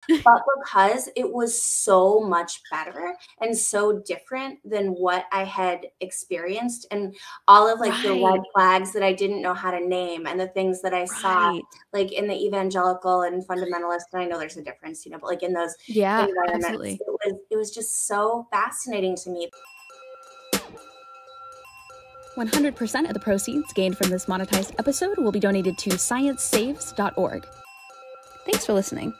But because it was so much better and so different than what I had experienced, and all of like the red Right. flags that I didn't know how to name, and the things that I saw Right. like in the evangelical and fundamentalist, and I know there's a difference, but like in those Yeah, environments, absolutely. it was just so fascinating to me. 100% of the proceeds gained from this monetized episode will be donated to sciencesaves.org. Thanks for listening.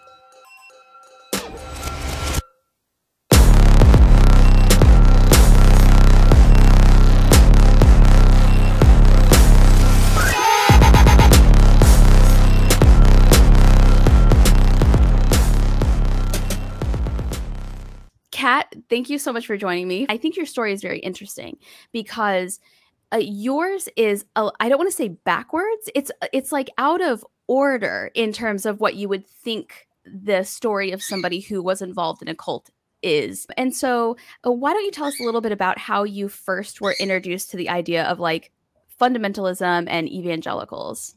Kat, thank you so much for joining me. I think your story is very interesting because yours is, I don't want to say backwards. It's like out of order in terms of what you would think the story of somebody who was involved in a cult is. And so why don't you tell us a little bit about how you first were introduced to the idea of like fundamentalism and evangelicals?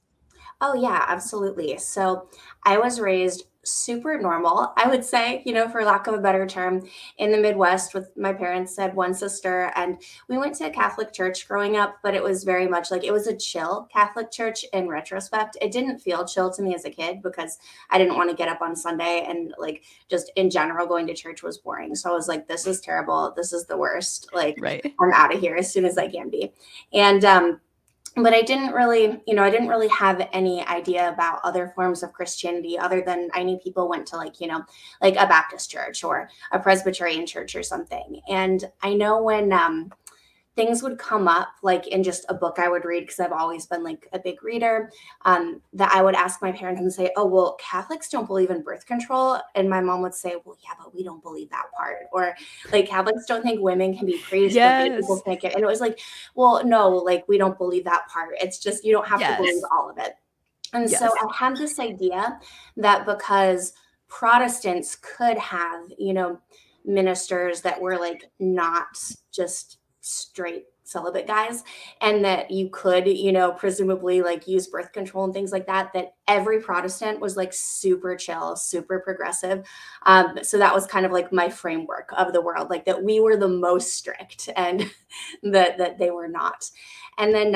Oh, yeah, absolutely. So I was raised super normal, I would say, for lack of a better term, in the Midwest with my parents had one sister, and we went to a Catholic church growing up, but it was very much like it was a chill Catholic church in retrospect. It didn't feel chill to me as a kid because I didn't want to get up on Sunday, and like just in general, going to church was boring. So I was like, this is terrible. This is the worst. Like, Right. I'm out of here as soon as I can be. And, but I didn't really have any idea about other forms of Christianity other than I knew people went to like a Baptist church or a Presbyterian church or something. And I know when things would come up like in just a book I would read, because I've always been like a big reader, that I would ask my parents and say, oh, well, Catholics don't believe in birth control. And my mom would say, well, yeah, but we don't believe that part. Or like Catholics don't think women can be priests, but gay people Yes. can't get. And it was like, well, no, like we don't believe that part. It's just, you don't have to believe Yes. all of it. And so Yes. I had this idea that because Protestants could have, ministers that were like not just straight celibate guys, and that you could, presumably like use birth control and things like that, that every Protestant was like super chill, super progressive. So that was kind of like my framework of the world, like that we were the most strict and that they were not. And then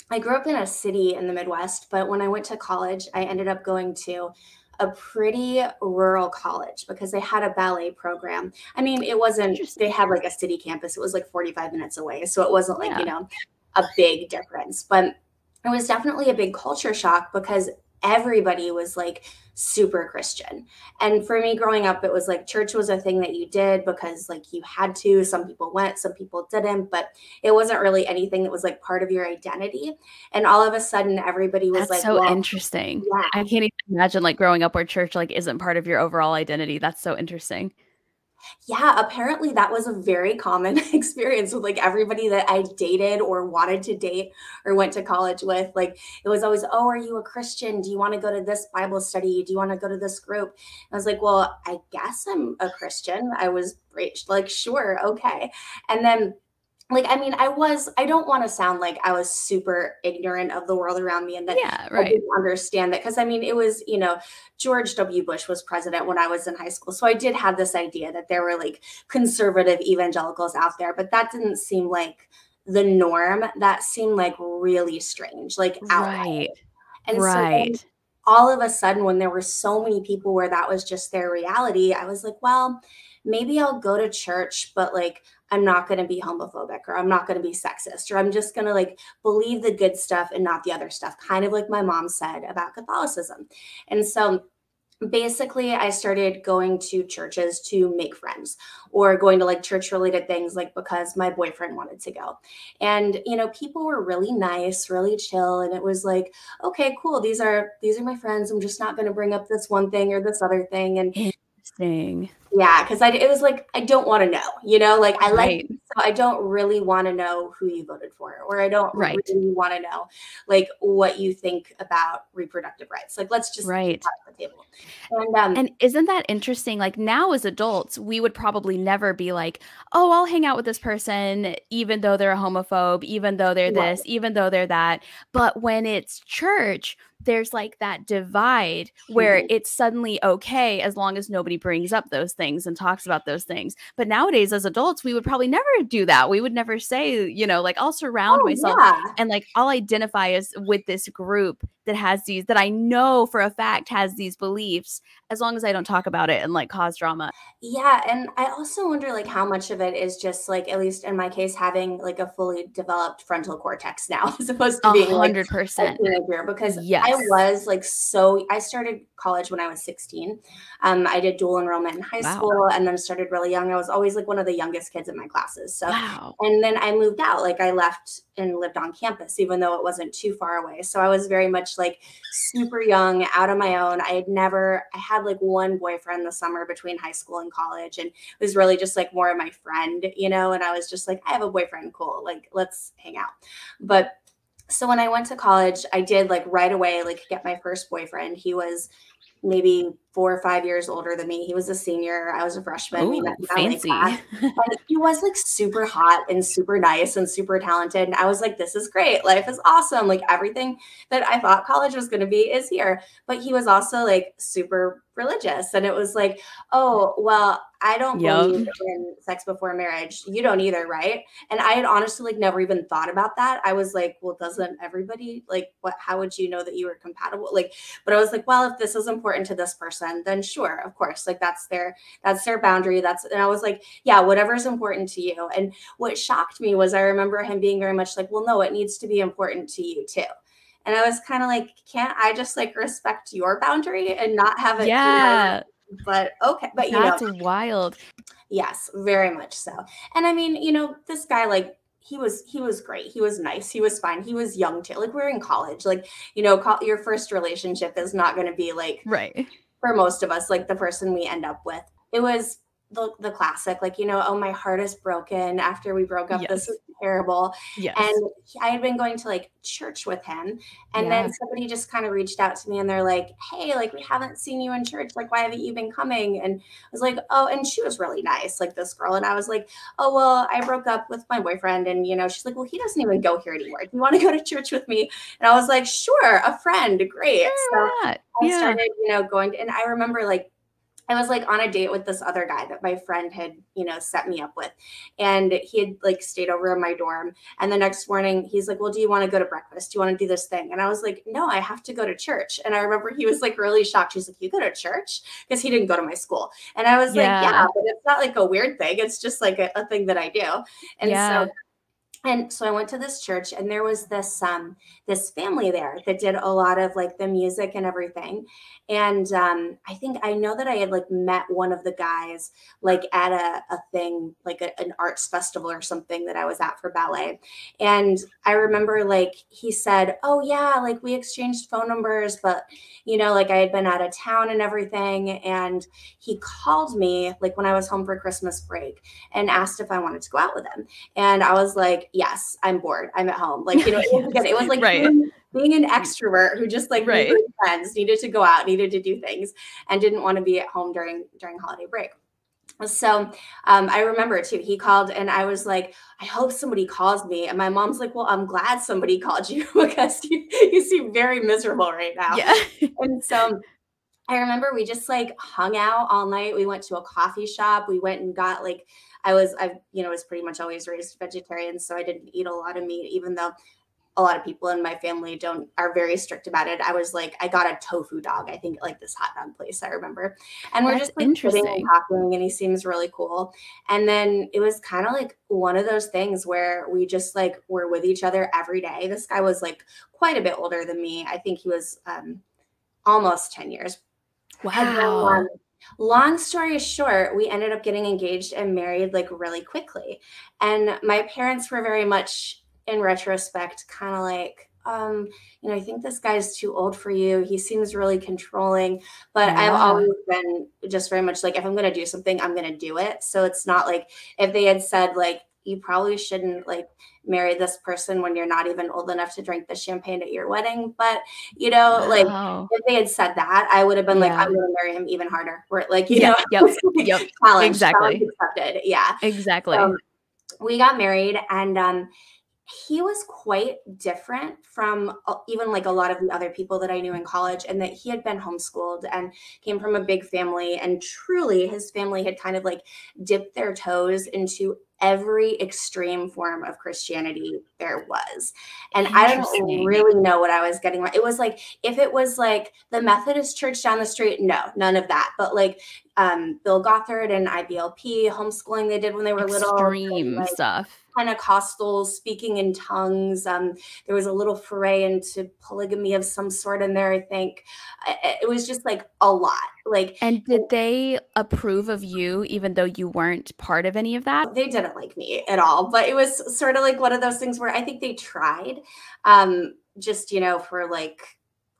I grew up in a city in the Midwest, but when I went to college, I ended up going to a pretty rural college because they had a ballet program. I mean, it wasn't, they Interesting. had like a city campus. It was like 45 minutes away. So it wasn't like, Yeah. a big difference, but it was definitely a big culture shock because everybody was like super Christian. And for me growing up, it was like church was a thing that you did because like you had to. Some people went, some people didn't, but it wasn't really anything that was like part of your identity. And all of a sudden, everybody was That's like, so well, interesting. yeah. I can't even imagine like growing up where church like isn't part of your overall identity. That's so interesting. Yeah, apparently that was a very common experience with like everybody that I dated or wanted to date or went to college with. Like it was always, oh, are you a Christian? Do you want to go to this Bible study? Do you want to go to this group? And I was like, well, I guess I'm a Christian. I was like, sure, okay. And then like, I mean, I don't want to sound like I was super ignorant of the world around me and that Yeah, I right. didn't understand that. Cause I mean, it was, George W. Bush was president when I was in high school. So I did have this idea that there were like conservative evangelicals out there, but that didn't seem like the norm. That seemed like really strange, like Right. outlier. And so then Right. all of a sudden, when there were so many people where that was just their reality, I was like, well, maybe I'll go to church, but like, I'm not going to be homophobic or I'm not going to be sexist or I'm just going to like believe the good stuff and not the other stuff, kind of like my mom said about Catholicism. And so basically I started going to churches to make friends or going to like church related things like because my boyfriend wanted to go. And people were really nice, really chill, and it was like, okay, cool, these are my friends. I'm just not going to bring up this one thing or this other thing. And Interesting. yeah, because it was like, I don't want to know, like I like Right. you, so I don't really want to know who you voted for, or I don't Right. really want to know like what you think about reproductive rights. Like, let's just keep Right. that on the table. And And isn't that interesting? Like now as adults, we would probably never be like, oh, I'll hang out with this person, even though they're a homophobe, even though they're right, this, even though they're that. But when it's church, there's like that divide where it's suddenly okay as long as nobody brings up those things and talks about those things. But nowadays, as adults, we would probably never do that. We would never say, you know, like I'll surround myself and like I'll identify as with this group that has these, that I know for a fact has these beliefs, as long as I don't talk about it and like cause drama. Yeah, and I also wonder like how much of it is just like, at least in my case, having like a fully developed frontal cortex now, as opposed to being like a 100%. teenager. Because Yes. I was like, I started college when I was 16. I did dual enrollment in high school and then started really young. I was always like one of the youngest kids in my classes. So, and then I moved out, like I left and lived on campus, even though it wasn't too far away. So I was very much like super young, out on my own. I had like one boyfriend the summer between high school and college, and it was really just like more of my friend, you know, and I was just like, I have a boyfriend, cool, like let's hang out. But so when I went to college, I did like right away, like get my first boyfriend. He was maybe 4 or 5 years older than me. He was a senior. I was a freshman. We met in fancy. LA. And he was like super hot and super nice and super talented. And I was like, this is great. Life is awesome. Like everything that I thought college was going to be is here. But he was also like super religious. And it was like, oh, well, I don't believe in sex before marriage. You don't either, right? And I had honestly like never even thought about that. I was like, well, doesn't everybody, like, what, how would you know that you were compatible? Like, but I was like, well, if this is important to this person, then sure, of course, like that's their boundary. And I was like, yeah, whatever's important to you. And what shocked me was I remember him being very much like, well, no, it needs to be important to you too. And I was kind of like, can't I just like respect your boundary and not have it? Yeah. But okay. But you that's know, wild. Yes, very much so. And I mean, you know, this guy, like, he was great. He was nice. He was fine. He was young too. Like, we're in college. Like, you know, your first relationship is not going to be like, for most of us, like the person we end up with. It was the classic, like, you know, oh, my heart is broken after we broke up. This is terrible. And I had been going to like church with him. And then somebody just kind of reached out to me and they're like, hey, like, we haven't seen you in church. Like, why haven't you been coming? And I was like, oh, and she was really nice, like this girl. And I was like, oh, well, I broke up with my boyfriend. And, you know, she's like, well, he doesn't even go here anymore. Do you want to go to church with me? And I was like, sure, a friend. Great. So I started, you know, going and I remember like, I was like on a date with this other guy that my friend had, you know, set me up with. And he had like stayed over in my dorm. And the next morning he's like, well, do you want to go to breakfast? Do you want to do this thing? And I was like, no, I have to go to church. And I remember he was like really shocked. He's like, you go to church? Because he didn't go to my school. And I was like, yeah, but it's not like a weird thing. It's just like a thing that I do. And so I went to this church and there was this family there that did a lot of like the music and everything. And I know that I had like met one of the guys like at a thing, like an arts festival or something that I was at for ballet. And I remember like he said, oh yeah, like we exchanged phone numbers, but you know, like I had been out of town and everything. And he called me like when I was home for Christmas break and asked if I wanted to go out with him. And I was like, yes, I'm bored. I'm at home. Like, you know, it was like being an extrovert who just like needed friends, needed to go out, needed to do things, and didn't want to be at home during holiday break. So I remember too, he called and I was like, I hope somebody calls me. And my mom's like, well, I'm glad somebody called you because you seem very miserable right now. And so I remember we just like hung out all night. We went to a coffee shop. We went and got like, I was pretty much always raised vegetarian. So I didn't eat a lot of meat, even though a lot of people in my family are very strict about it. I was like, I got a tofu dog, I think, like this hot dog place, I remember. And we're just like sitting and talking and he seems really cool. And then it was kind of like one of those things where we just like were with each other every day. This guy was like quite a bit older than me. I think he was almost 10 years. Wow. Then, long story short, we ended up getting engaged and married like really quickly. And my parents were very much, in retrospect, kind of like, you know, I think this guy's too old for you. He seems really controlling, but I've always been just very much like, if I'm going to do something, I'm going to do it. So it's not like if they had said like, you probably shouldn't like marry this person when you're not even old enough to drink the champagne at your wedding. But, you know, like if they had said that, I would have been like, I'm going to marry him even harder. Where like, you know, challenge, exactly. challenge accepted. Yeah, exactly. So we got married and, he was quite different from even like a lot of the other people that I knew in college, and that he had been homeschooled and came from a big family, and truly his family had kind of like dipped their toes into every extreme form of Christianity there was. And I don't Interesting. really know what I was getting right. It was like, if it was like the Methodist church down the street, no, none of that. But like Bill Gothard and IBLP homeschooling they did when they were little, and Extreme like stuff. Pentecostals speaking in tongues. There was a little foray into polygamy of some sort in there, I think. It was just like a lot. Like, And did they approve of you even though you weren't part of any of that? they didn't like me at all, but it was sort of like one of those things where I think they tried, just, for like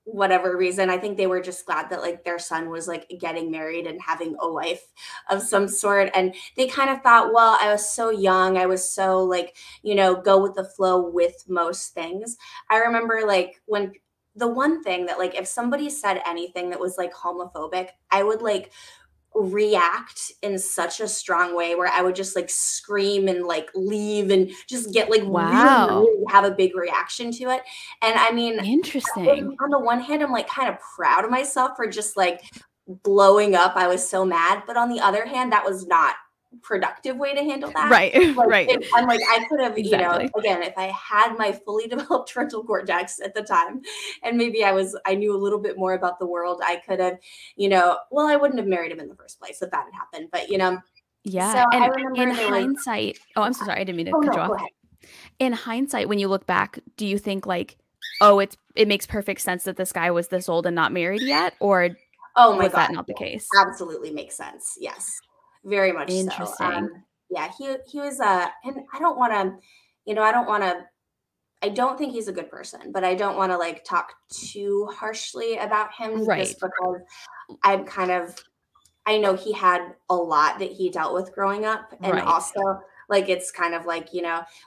whatever reason. I think they were just glad that like their son was like getting married and having a wife of some sort. And they kind of thought, well, I was so young. I was so like, go with the flow with most things. I remember like when the one thing that like, if somebody said anything that was like homophobic, I would like react in such a strong way where I would just like scream and like leave and just get like really, Wow. really have a big reaction to it. And I mean, Interesting. on the one hand, I'm like kind of proud of myself for just like blowing up. I was so mad. But on the other hand, that was not productive way to handle that. Right. Like, Right. I'm like, I could have, Exactly. again, if I had my fully developed frontal cortex at the time, and maybe I knew a little bit more about the world, I could have, well, I wouldn't have married him in the first place if that had happened. But, so Yeah. I And in remember there was, hindsight, oh, I'm so sorry. I didn't mean to oh cut no, you go off. ahead. In hindsight, when you look back, do you think like, oh, it makes perfect sense that this guy was this old and not married yet? Or Oh my was God. that not the Yes, case? absolutely makes sense. Yes, very much so. Interesting. Yeah, he was, and I don't want to, I don't want to, I don't think he's a good person, but I don't want to like talk too harshly about him Right. just because I'm kind of, I know he had a lot that he dealt with growing up. And Right. also, like, it's kind of like,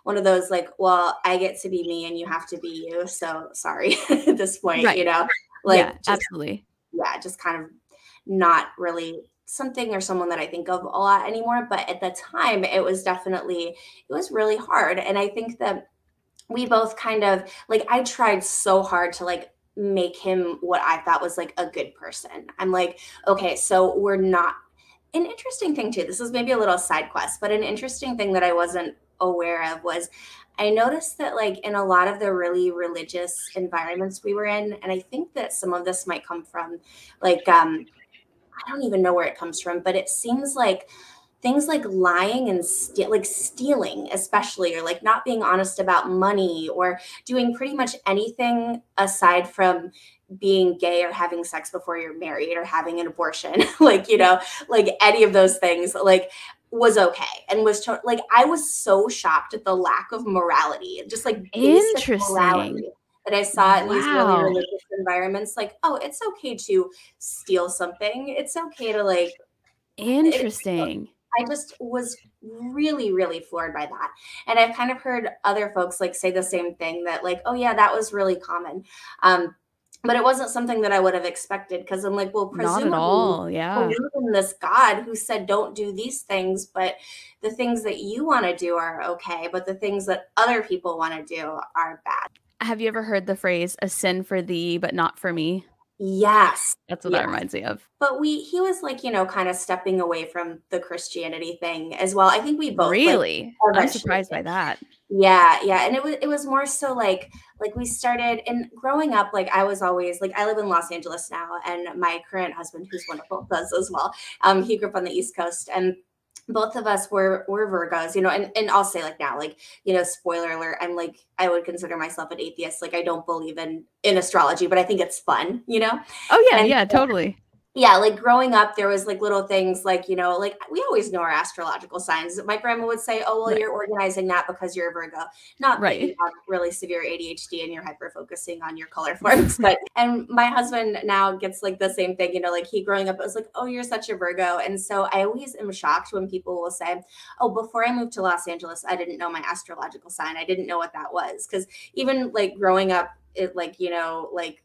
one of those like, well, I get to be me and you have to be you. So sorry at this point, Right. Yeah, like just, absolutely. yeah, just kind of not really something or someone that I think of a lot anymore. But at the time, it was really hard. And I think that we both kind of like, I tried so hard to like make him what I thought was like a good person. I'm like, okay, so we're not, an interesting thing too. This is maybe a little side quest, but an interesting thing that I wasn't aware of was I noticed that like in a lot of the really religious environments we were in, and I think that some of this might come from like I don't even know where it comes from, but it seems like things like lying and like stealing, especially, or like not being honest about money, or doing pretty much anything aside from being gay or having sex before you're married or having an abortion, like, like any of those things, like was okay. And like, I was so shocked at the lack of morality, just like basic Interesting. morality that I saw in these really Wow. religious environments. Like, oh, it's okay to steal something. It's okay to like, it, Interesting. I just was really, really floored by that. And I've kind of heard other folks like say the same thing, that like, oh yeah, that was really common. But it wasn't something that I would have expected, because I'm like, well, Not at presumably you all. Yeah. believe in this God who said don't do these things, but the things that you want to do are okay, but the things that other people want to do are bad. Have you ever heard the phrase "a sin for thee, but not for me"? Yes. That's what that Yes. reminds me of. But he was like, kind of stepping away from the Christianity thing as well. I think we both like Really? I'm eventually surprised did. by that. Yeah, yeah. And it was more so like we started, and growing up, like I was always like, I live in Los Angeles now, and my current husband, who's wonderful, does as well. He grew up on the East Coast, and both of us were Virgos, and I'll say like now, like, spoiler alert, I'm like, I would consider myself an atheist. Like, I don't believe in astrology, but I think it's fun. Oh yeah, And yeah, totally. yeah, like growing up, there was like little things like, like we always know our astrological signs. My grandma would say, oh, well, Right. you're organizing that because you're a Virgo. Not that you Right. have really severe ADHD and you're hyper focusing on your color forms. And my husband now gets like the same thing, like he growing up, it was like, oh, you're such a Virgo. And so I always am shocked when people will say, oh, before I moved to Los Angeles, I didn't know my astrological sign. I didn't know what that was. Because even like growing up, it like, like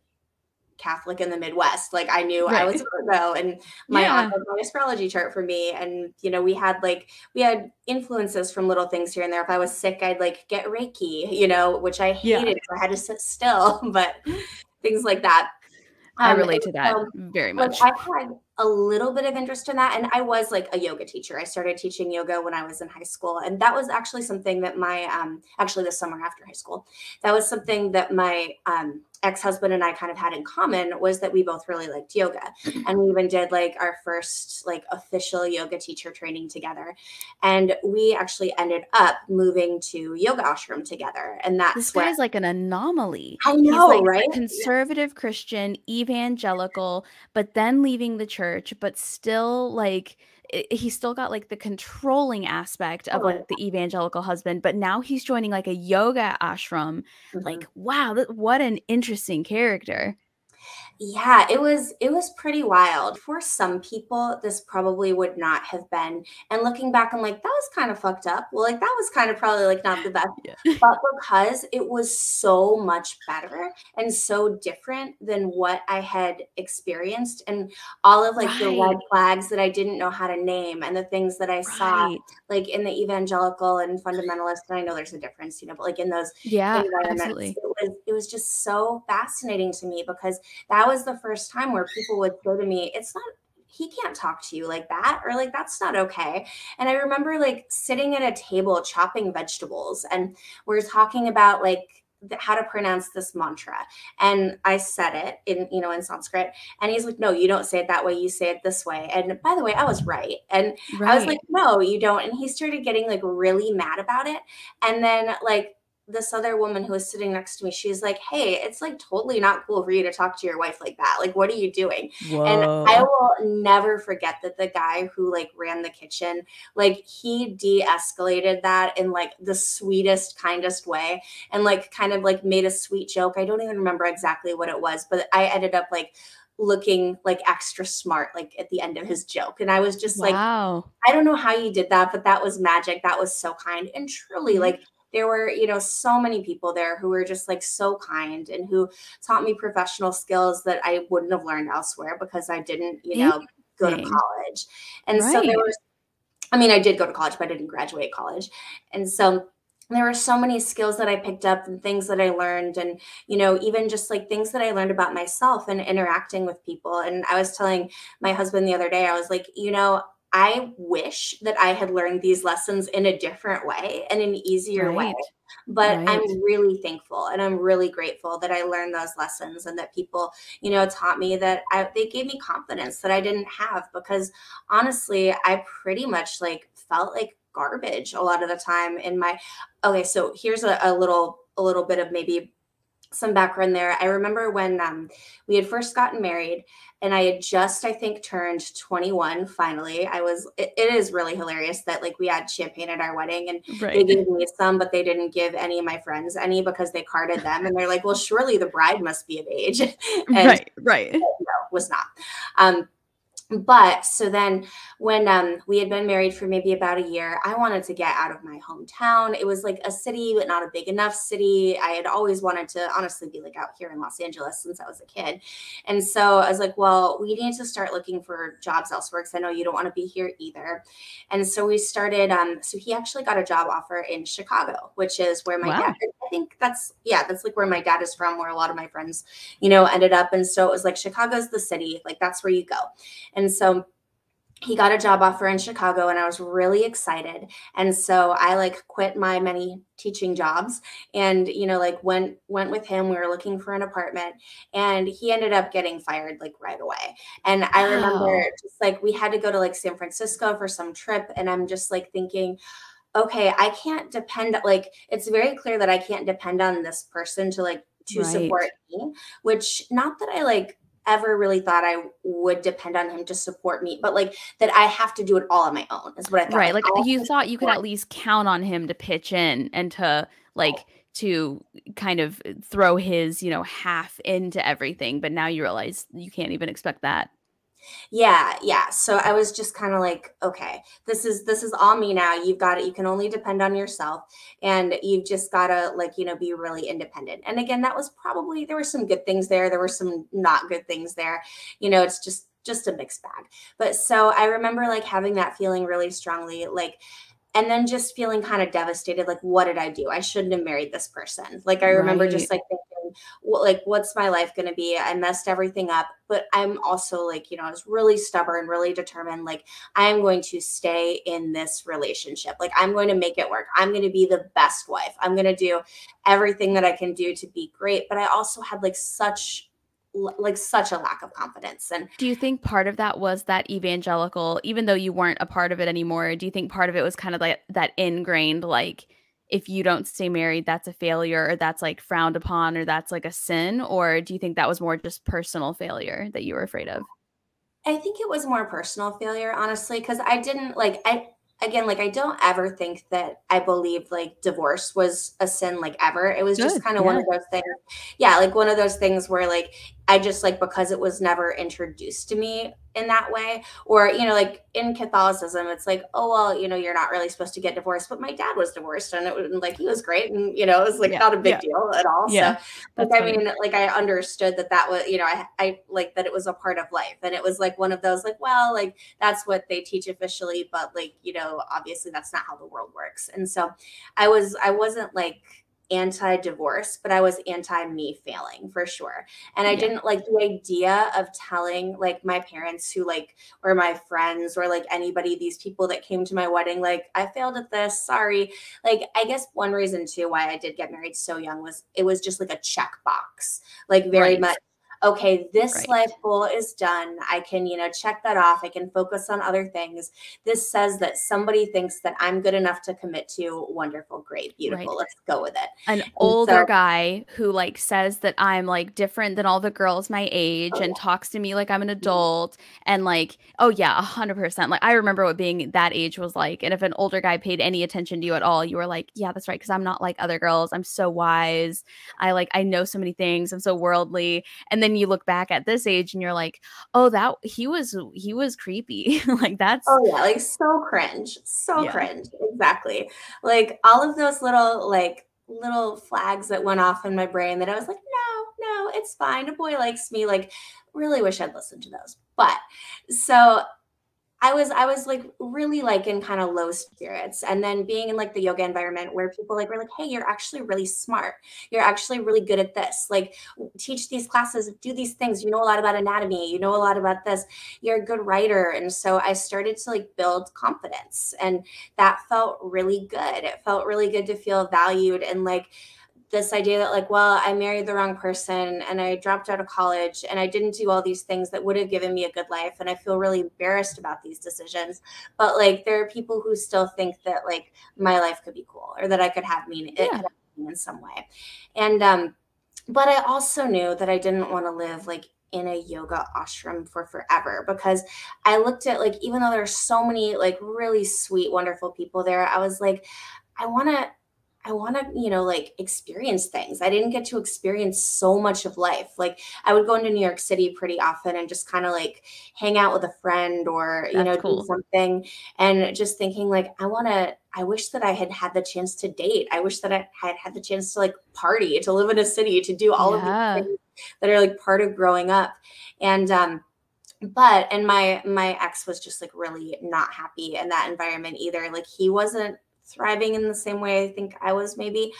Catholic in the Midwest. Like I knew I was Right. a Virgo, and my aunt Yeah. had my astrology chart for me. And, you know, we had influences from little things here and there. If I was sick, I'd like get Reiki, you know, which I Yeah. hated. So I had to sit still, but things like that. I And relate to that so, very like, much. I had a little bit of interest in that, and I was, like, a yoga teacher. I started teaching yoga when I was in high school, and that was actually something that my, actually the summer after high school, that was something that my, ex-husband and I kind of had in common, was that we both really liked yoga, and we even did, like, our first, like, official yoga teacher training together, and we actually ended up moving to yoga ashram together, and This that's where guy's like an anomaly. I He's know, like right? a conservative Christian, evangelical, but then leaving the church, but still like he's still got like the controlling aspect of Totally. like the evangelical husband, but now he's joining like a yoga ashram. Mhm. Like, wow, what an interesting character. Yeah, it was pretty wild. For some people, this probably would not have been. And looking back, I'm like, that was kind of fucked up. Well, like that was kind of probably like not the best. Yeah. But because it was so much better and so different than what I had experienced, and all of like the red Right. flags that I didn't know how to name, and the things that I saw Right. like in the evangelical and fundamentalist, and I know there's a difference, you know, but like in those Yeah, environments, absolutely. it was just so fascinating to me because that was the first time where people would say to me, it's not, he can't talk to you like that, or like that's not okay. And I remember like sitting at a table chopping vegetables, and we're talking about like how to pronounce this mantra, and I said it in, you know, in Sanskrit, and he's like, no, you don't say it that way, you say it this way. And by the way, I was right, and I was like, Right. no, you don't. And he started getting like really mad about it. And then like this other woman who was sitting next to me, she's like, hey, it's like totally not cool for you to talk to your wife like that. Like, what are you doing? And I Whoa. will never forget that the guy who like ran the kitchen, like he de-escalated that in like the sweetest, kindest way, and like kind of like made a sweet joke. I don't even remember exactly what it was, but I ended up like looking like extra smart like at the end of his joke. And I was just like, Wow. I don't know how you did that, but that was magic. That was so kind. And truly, Yeah. like, there were, you know, so many people there who were just like so kind and who taught me professional skills that I wouldn't have learned elsewhere because I didn't, you know, go to Interesting. college. And so there Right. was, I mean, I did go to college, but I didn't graduate college. And so there were so many skills that I picked up and things that I learned, and, you know, even just like things that I learned about myself and interacting with people. And I was telling my husband the other day, I was like, you know, I wish that I had learned these lessons in a different way and an easier way. Right. But Right. I'm really thankful and I'm really grateful that I learned those lessons and that people, you know, taught me that they gave me confidence that I didn't have, because honestly, I pretty much like felt like garbage a lot of the time in my, okay, so here's a little bit of maybe some background there. I remember when we had first gotten married, and I had just, I think, turned 21 finally. It is really hilarious that like we had champagne at our wedding, and they Right. gave me some, but they didn't give any of my friends any because they carded them. And they're like, well, surely the bride must be of age. And Right. Right. no, was not. Um, but so then when we had been married for maybe about a year, I wanted to get out of my hometown. It was like a city, but not a big enough city. I had always wanted to honestly be like out here in Los Angeles since I was a kid. And so I was like, well, we need to start looking for jobs elsewhere because I know you don't want to be here either. And so we started, so he actually got a job offer in Chicago, which is where my dad, Wow. I think that's like where my dad is from, where a lot of my friends, you know, ended up. And so it was like, Chicago's the city, like that's where you go. And so he got a job offer in Chicago, and I was really excited. And so I like quit my many teaching jobs and, you know, like went with him. We were looking for an apartment, and he ended up getting fired like right away. And I remember Wow. just like we had to go to like San Francisco for some trip, and I'm just like thinking, okay, I can't depend, like it's very clear that I can't depend on this person to like to Right. support me, which not that I like ever really thought I would depend on him to support me, but like that I have to do it all on my own is what I thought. Right. Like Like I you have to thought you could support at least count on him to pitch in and to like to kind of throw his, half into everything, but now you realize you can't even expect that. Yeah, yeah. So I was just kind of like, okay, this is all me now. You've got it. You can only depend on yourself, and you've just got to like, be really independent. And again, that was probably, there were some good things there. There were some not good things there. It's just a mixed bag. But so I remember like having that feeling really strongly, like, and then just feeling kind of devastated, like, what did I do? I shouldn't have married this person. Like, I remember just Right. like thinking, like, what's my life going to be? I messed everything up. But I'm also like, I was really stubborn, really determined. Like, I am going to stay in this relationship. Like, I'm going to make it work. I'm going to be the best wife. I'm going to do everything that I can do to be great. But I also had like such a lack of confidence. And Do you think part of that was that evangelical, even though you weren't a part of it anymore, do you think part of it was kind of like that ingrained, like, if you don't stay married, that's a failure, or that's like frowned upon, or that's like a sin? Or do you think that was more just personal failure that you were afraid of? I think it was more personal failure, honestly, because I didn't like, again, like, I don't ever think that I believed like divorce was a sin, like, ever. It was just Good. kind of one Yeah. of those things. Yeah, like one of those things where like I just like, because it was never introduced to me in that way, or like in Catholicism, it's like, oh well, you're not really supposed to get divorced. But my dad was divorced, and it was like he was great, and it was like Yeah. not a big Yeah. deal at all. Yeah. So like, That's I funny. mean, like, I understood that was, I like that it was a part of life. And it was like one of those, like, well, like, that's what they teach officially, but like, obviously that's not how the world works. And so I wasn't like anti-divorce, but I was anti me failing for sure. And I Yeah. didn't like the idea of telling like my parents, who like, or my friends, or like anybody, these people that came to my wedding, like, I failed at this, sorry. Like, I guess one reason too why I did get married so young was it was just like a checkbox, like, very Right. much, okay, this life Right. goal is done. I can, check that off. I can focus on other things. This says that somebody thinks that I'm good enough to commit to. Wonderful, great, beautiful. Right. Let's go with it. An And older so, guy who like says that I'm like different than all the girls my age oh and talks to me like I'm an yeah. adult, and like, oh yeah, 100%. Like, I remember what being that age was like. And if an older guy paid any attention to you at all, you were like, yeah, that's right, because I'm not like other girls. I'm so wise. I know so many things. I'm so worldly. And then you look back at this age and you're like, oh, that he was creepy. Like, that's, Oh yeah, like, so cringe, so yeah. cringe. Exactly. Like, all of those little flags that went off in my brain, that I was like, no, no, it's fine. A boy likes me. Like, really wish I'd listened to those. But so I was like really like in kind of low spirits. And then being in like the yoga environment where people like were like, hey, you're actually really smart. You're actually really good at this. Like, teach these classes, do these things. You know a lot about anatomy. You know a lot about this. You're a good writer. And so I started to like build confidence. And that felt really good. It felt really good to feel valued, and like this idea that like, well, I married the wrong person, and I dropped out of college, and I didn't do all these things that would have given me a good life, and I feel really embarrassed about these decisions. But like, there are people who still think that like my life could be cool, or that I could have meaning, it Yeah. could have meaning in some way. And but I also knew that I didn't want to live like in a yoga ashram for forever, because I looked at like, even though there's so many like really sweet, wonderful people there, I was like, I want to like experience things. I didn't get to experience so much of life. Like, I would go into New York City pretty often and just kind of like hang out with a friend, or, That's do cool. something, and just thinking like, I wish that I had had the chance to date. I wish that I had had the chance to like party, to live in a city, to do all of these Yeah. things that are like part of growing up. And, but and my ex was just like really not happy in that environment either. Like, he wasn't thriving in the same way I think I was, maybe.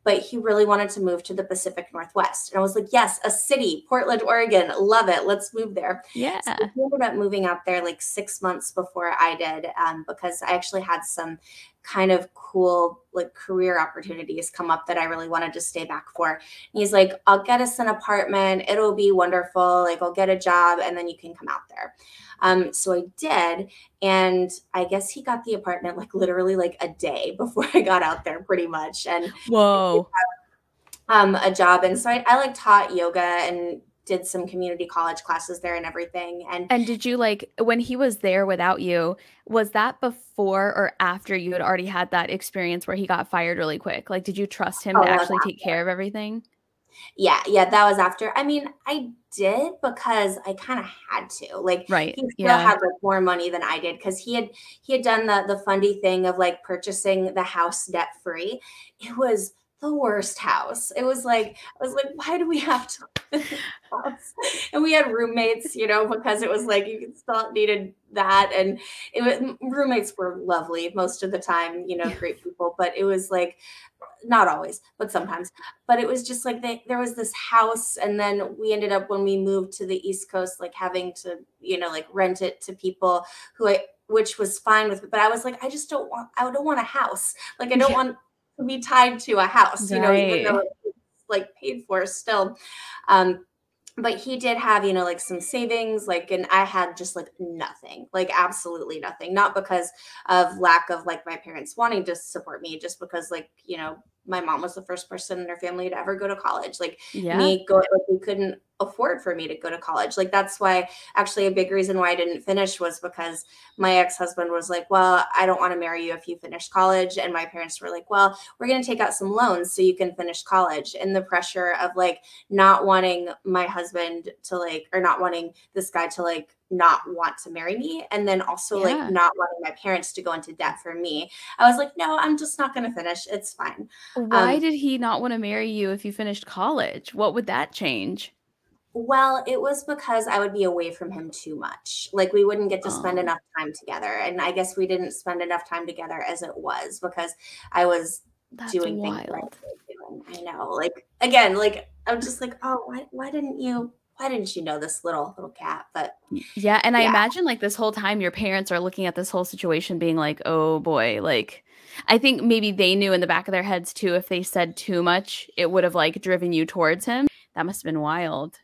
But he really wanted to move to the Pacific Northwest. And I was like, yes, a city, Portland, Oregon, love it. Let's move there. So Yeah. he ended up moving out there like 6 months before I did, because I actually had some kind of cool like career opportunities come up that I really wanted to stay back for. And he's like, I'll get us an apartment. It'll be wonderful. Like, I'll get a job, and then you can come out there. So I did. And I guess he got the apartment like literally like a day before I got out there, pretty much. And Whoa. a job. And so I like taught yoga and did some community college classes there and everything. And And did you like, when he was there without you, was that before or after you had already had that experience where he got fired really quick? Like, did you trust him oh, to that was actually take after. care of everything? Yeah, that was after. I mean, I did because I kind of had to. Like Right. he still Yeah. had like more money than I did because he had done the fundy thing of like purchasing the house debt free. It was the worst house. It was like I was like, why do we have to live in this house? And we had roommates, because it was like you still needed that, and roommates were lovely most of the time, great people, but it was like not always, but sometimes. But it was just like there was this house, and then we ended up when we moved to the East Coast, like having to, like rent it to people which was fine with, but I was like, I don't want a house. Like I don't want to be tied to a house, even though Right. it's like paid for still. Um, but he did have, like some savings, like, and I had just like nothing, like absolutely nothing. Not because of lack of like my parents wanting to support me, just because like, my mom was the first person in her family to ever go to college. Like Yeah. we couldn't afford for me to go to college. Like that's why actually a big reason why I didn't finish was because my ex-husband was like, well, I don't want to marry you if you finish college. And my parents were like, well, we're going to take out some loans so you can finish college. And the pressure of like not wanting my husband to like, or not wanting this guy to like not want to marry me, and then also like not wanting my parents to go into debt for me. I was like, no, I'm just not going to finish. It's fine. Why did he not want to marry you if you finished college? What would that change? Well, it was because I would be away from him too much. Like we wouldn't get to spend Oh, enough time together. And I guess we didn't spend enough time together as it was because I was that's doing things that I wild. was doing. I know. Like again, like I'm just like, oh, why didn't you know this little cat? But Yeah, and I yeah. imagine like this whole time your parents are looking at this whole situation being like, "Oh boy," like I think maybe they knew in the back of their heads too if they said too much, it would have like driven you towards him. That must have been wild.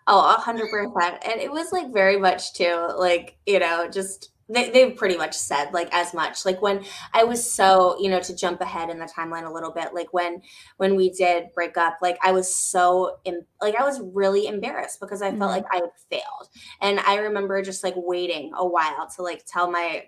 Oh, 100%. And it was like very much too, like, just they pretty much said like as much. Like when I was so, to jump ahead in the timeline a little bit, like when we did break up, like I was like I was really embarrassed because I felt Mhm. like I had failed. And I remember just like waiting a while to like tell my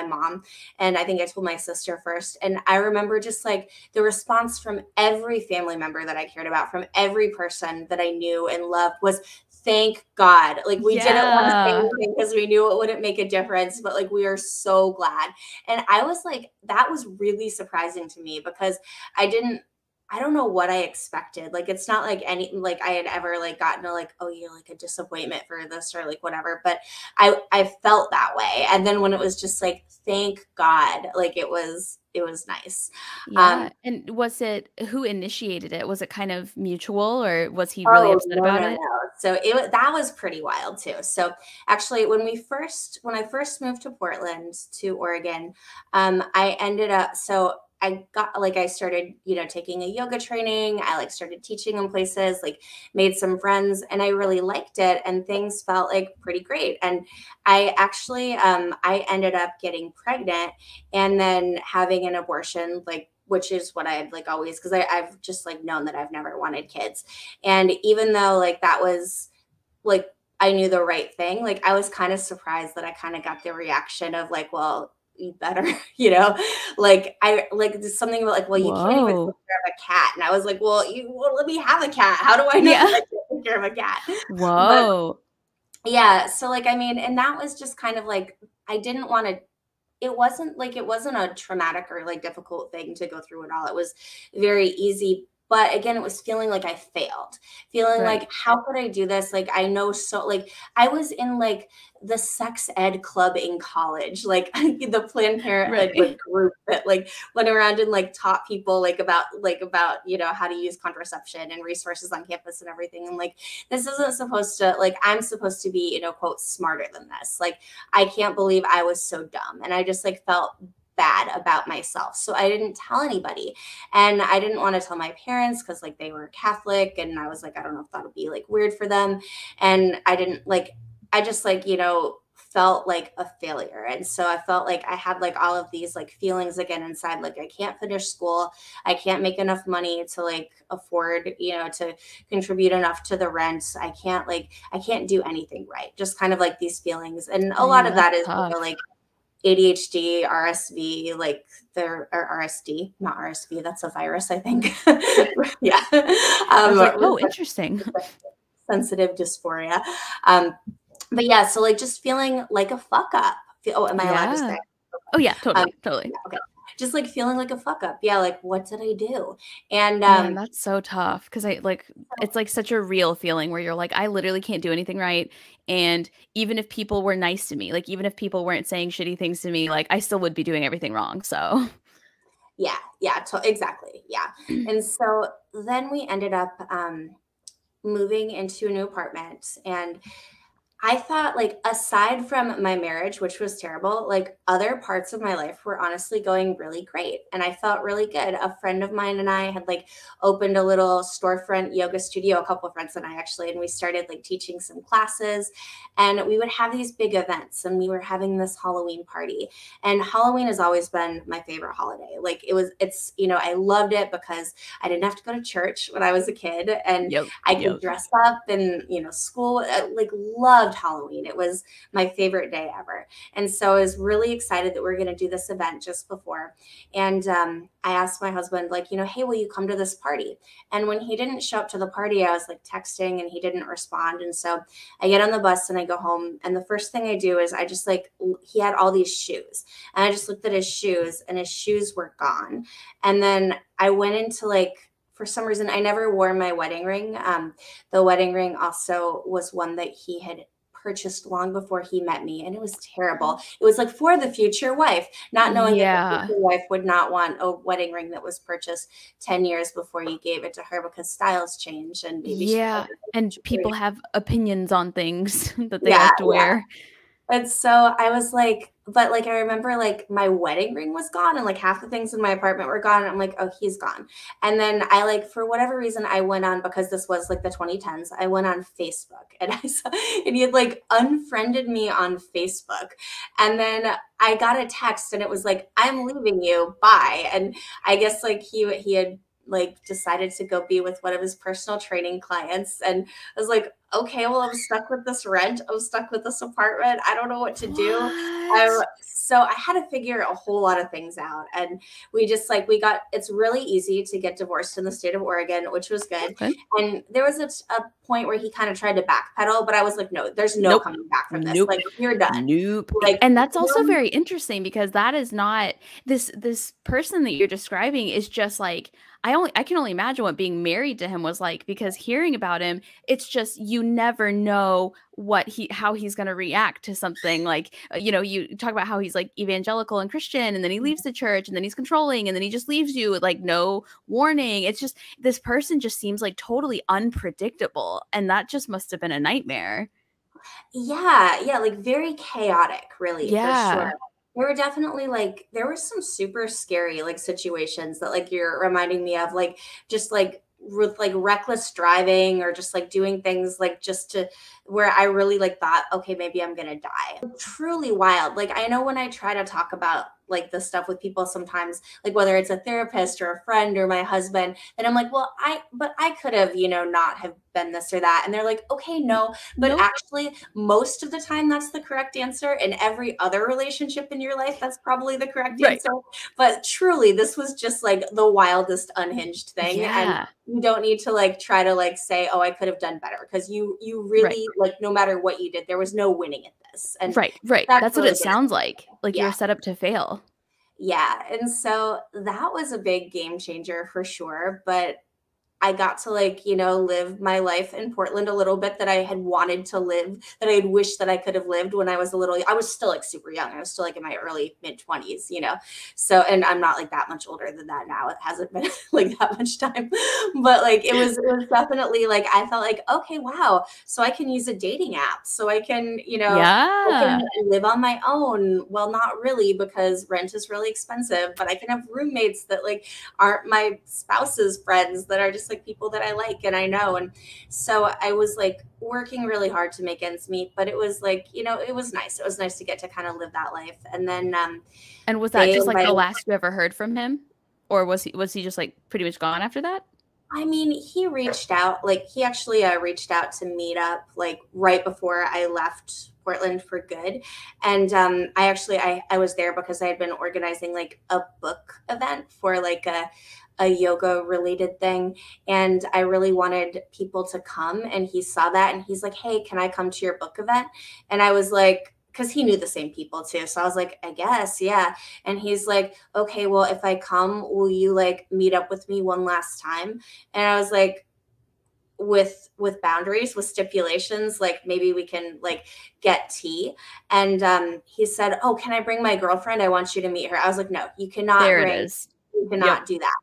mom. And I think I told my sister first. And I remember just like the response from every family member that I cared about, from every person that I knew and loved was, thank God. Like we didn't want to say Yeah. anything because we knew it wouldn't make a difference, but like we are so glad. And I was like, that was really surprising to me because I don't know what I expected. Like it's not like like I had ever like gotten to like, oh, you're like a disappointment for this or like whatever. But I felt that way. And then when it was just like, thank God, like it was nice. Yeah. Um, And was it who initiated it? Was it kind of mutual or was he really Oh, upset no, about no, it? no. So that was pretty wild too. So actually when I first moved to Portland to Oregon, I ended up so I got like I started, taking a yoga training. I like started teaching in places, like made some friends, and I really liked it and things felt like pretty great. And I ended up getting pregnant and then having an abortion, like which is what I've like always because I've just like known that I've never wanted kids. And even though like that was like I knew the right thing, like I was kind of surprised that I kind of got the reaction of like, well, you better, like I like there's something about like, well, you can't even take Whoa. care of a cat. And I was like, well, you well, let me have a cat. How do I know that Yeah. I can take care of a cat? But Whoa. yeah, so like I mean, and that was just kind of like I didn't want to it wasn't a traumatic or like difficult thing to go through at all. It was very easy. But again, it was feeling like I failed, feeling Right. like, how could I do this? Like, I know so, like, I was in like the sex ed club in college, like the Planned Parenthood Right. like group that like went around and like taught people like about, how to use contraception and resources on campus and everything. And like, this isn't supposed to, like, I'm supposed to be, quote, smarter than this. Like, I can't believe I was so dumb. And I just like felt bad about myself. So I didn't tell anybody. And I didn't want to tell my parents because like they were Catholic. And I was like, I don't know if that'll be like weird for them. And I just like, felt like a failure. And so I felt like I had like all of these like feelings again inside, like I can't finish school. I can't make enough money to like afford, to contribute enough to the rent. I can't do anything right. Just kind of like these feelings. And a lot Man, of that's that is, tough. like ADHD, RSV, like or RSD, not RSV. That's a virus, I think. Yeah. I was like, oh, interesting. Sensitive dysphoria. But yeah, so like just feeling like a fuck up. Oh, am I allowed to say? Oh yeah, totally. Yeah, okay. Just like feeling like a fuck up. Yeah, like what did I do? And man, that's so tough because it's like such a real feeling where you're like, I literally can't do anything right. And even if people were nice to me, like even if people weren't saying shitty things to me, like I still would be doing everything wrong. So yeah, exactly. Yeah. And so then we ended up moving into a new apartment, and I thought, like, aside from my marriage, which was terrible, like other parts of my life were honestly going really great. And I felt really good. A friend of mine and I had like opened a little storefront yoga studio, a couple of friends and I actually, and we started like teaching some classes, and we would have these big events, and we were having this Halloween party. And Halloween has always been my favorite holiday. Like it's, I loved it because I didn't have to go to church when I was a kid, and I could dress up and, school, like loved Halloween. It was my favorite day ever. And so I was really excited that we are going to do this event just before. And I asked my husband, like, hey, will you come to this party? And when he didn't show up to the party, I was like texting and he didn't respond. And so I get on the bus and I go home. And the first thing I do is I just like, he had all these shoes, and I just looked at his shoes, and his shoes were gone. And then I went into like, for some reason, I never wore my wedding ring. The wedding ring also was one that he had purchased long before he met me, and it was terrible. It was like for the future wife, not knowing that the future wife would not want a wedding ring that was purchased 10 years before you gave it to her, because styles change, and maybe and people have opinions on things that they like to wear. And so I was like, but like, I remember like my wedding ring was gone, and like half the things in my apartment were gone. And I'm like, oh, he's gone. And then I like, for whatever reason, I went on, because this was like the 2010s, I went on Facebook, and I saw, and he had like unfriended me on Facebook. And then I got a text, and it was like, I'm leaving you, bye. And I guess like he had like decided to go be with one of his personal training clients. And I was like, okay, well, I'm stuck with this rent. I'm stuck with this apartment. I don't know what to do. So I had to figure a whole lot of things out. And we just like, it's really easy to get divorced in the state of Oregon, which was good. Okay. And there was a point where he kind of tried to backpedal, but I was like, no, there's no coming back from this. Like, you're done. Like, and that's also very interesting, because that is not this person that you're describing is just like, I can only imagine what being married to him was like, because hearing about him, it's just, you never know how he's going to react to something. Like, you talk about how he's like evangelical and Christian, and then he leaves the church, and then he's controlling, and then he just leaves you with like no warning. It's just, this person just seems like totally unpredictable, and that just must have been a nightmare. Yeah, like very chaotic, really, for sure. There were definitely like, there were some super scary like situations that like you're reminding me of, like just like with like reckless driving, or just like doing things like just to where I really like thought, okay, maybe I'm gonna die. Truly wild. Like, I know when I try to talk about like this stuff with people sometimes, like whether it's a therapist or a friend or my husband, and I'm like, well, I could have, not have been this or that. And they're like, okay, no, but actually most of the time that's the correct answer. In every other relationship in your life, that's probably the correct answer. But truly, this was just like the wildest unhinged thing. And you don't need to like try to like say, oh, I could have done better, because you really like, no matter what you did, there was no winning at this. And that's what it sounds like you're set up to fail. Yeah. And so that was a big game changer for sure. But I got to like, live my life in Portland a little bit that I had wanted to live, that I had wished that I could have lived when I was I was still like super young. I was still like in my early mid-20s, So, and I'm not like that much older than that now. It hasn't been like that much time, but like, it was definitely like, I felt like, okay, wow. So I can use a dating app. So I can, I can live on my own. Well, not really, because rent is really expensive, but I can have roommates that like aren't my spouse's friends, that are just like people that I like and I know. And so I was like working really hard to make ends meet, but it was like, it was nice. It was nice to get to kind of live that life. And then and was that just like the last you ever heard from him, or was he just like pretty much gone after that? I mean, he reached out, like he actually reached out to meet up like right before I left Portland for good. And I was there because I had been organizing like a book event for like a yoga related thing. And I really wanted people to come, and he saw that and he's like, hey, can I come to your book event? And I was like, because he knew the same people too. So I was like, I guess, yeah. And he's like, okay, well, if I come, will you like meet up with me one last time? And I was like, with boundaries, with stipulations, like maybe we can like get tea. And he said, oh, can I bring my girlfriend? I want you to meet her. I was like, no, you cannot There it bring, is. you cannot do that.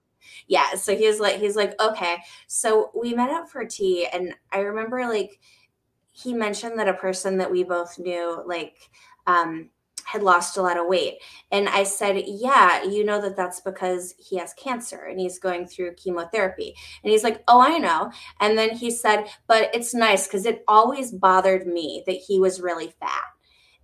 Yeah. So he's like, okay. So we met up for tea. And I remember like he mentioned that a person that we both knew, like, had lost a lot of weight. And I said, yeah, you know that that's because he has cancer and he's going through chemotherapy. And he's like, oh, I know. And then he said, but it's nice because it always bothered me that he was really fat.